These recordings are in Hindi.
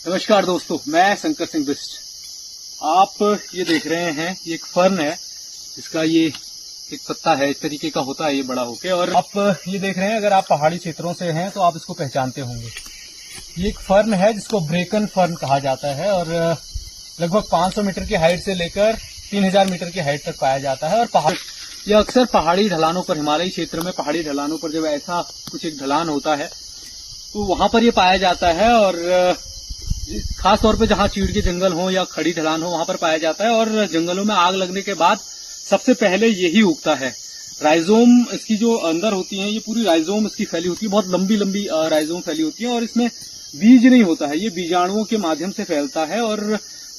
नमस्कार दोस्तों, मैं शंकर सिंह बिस्ट। आप ये देख रहे हैं, ये एक फर्न है, इसका ये एक पत्ता है, इस तरीके का होता है ये बड़ा होके। और आप ये देख रहे हैं, अगर आप पहाड़ी क्षेत्रों से हैं तो आप इसको पहचानते होंगे। ये एक फर्न है जिसको ब्रेकन फर्न कहा जाता है और लगभग 500 मीटर की हाइट से लेकर 3000 मीटर की हाइट तक पाया जाता है। और ये अक्सर पहाड़ी ढलानों पर, हिमालयी क्षेत्र में पहाड़ी ढलानों पर जब ऐसा कुछ एक ढलान होता है तो वहां पर ये पाया जाता है। और खास तौर पे जहां चीड़ के जंगल हो या खड़ी ढलान हो वहां पर पाया जाता है। और जंगलों में आग लगने के बाद सबसे पहले यही उगता है। राइजोम इसकी जो अंदर होती है, ये पूरी राइजोम इसकी फैली होती है, बहुत लंबी लंबी राइजोम फैली होती है। और इसमें बीज नहीं होता है, ये बीजाणुओं के माध्यम से फैलता है। और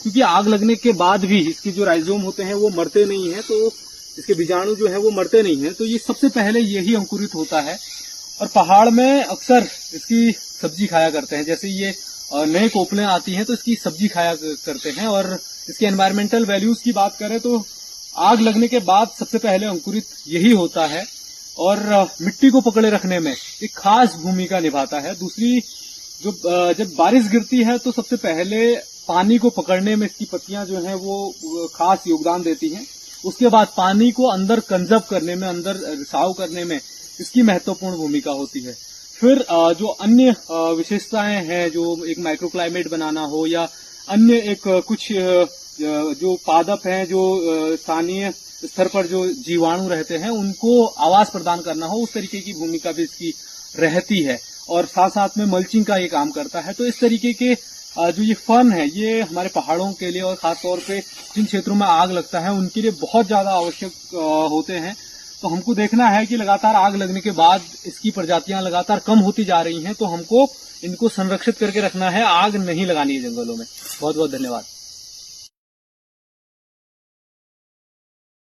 क्योंकि आग लगने के बाद भी इसकी जो राइजोम होते हैं वो मरते नहीं है, तो इसके बीजाणु जो है वो मरते नहीं है, तो ये सबसे पहले यही अंकुरित होता है। और पहाड़ में अक्सर इसकी सब्जी खाया करते हैं, जैसे ये नए कोपलें आती हैं तो इसकी सब्जी खाया करते हैं। और इसके एनवायरमेंटल वैल्यूज की बात करें तो आग लगने के बाद सबसे पहले अंकुरित यही होता है और मिट्टी को पकड़े रखने में एक खास भूमिका निभाता है। दूसरी, जब बारिश गिरती है तो सबसे पहले पानी को पकड़ने में इसकी पत्तियां जो हैं वो खास योगदान देती हैं। उसके बाद पानी को अंदर कंजर्व करने में, अंदर रिसाव करने में इसकी महत्वपूर्ण भूमिका होती है। फिर जो अन्य विशेषताएं हैं, जो एक माइक्रोक्लाइमेट बनाना हो या अन्य एक कुछ जो पादप हैं, जो स्थानीय स्तर पर जो जीवाणु रहते हैं उनको आवास प्रदान करना हो, उस तरीके की भूमिका भी इसकी रहती है। और साथ साथ में मल्चिंग का ये काम करता है। तो इस तरीके के जो ये फर्न है, ये हमारे पहाड़ों के लिए और खासतौर पे जिन क्षेत्रों में आग लगता है उनके लिए बहुत ज्यादा आवश्यक होते हैं। तो हमको देखना है कि लगातार आग लगने के बाद इसकी प्रजातियां लगातार कम होती जा रही हैं, तो हमको इनको संरक्षित करके रखना है, आग नहीं लगानी है जंगलों में। बहुत बहुत धन्यवाद।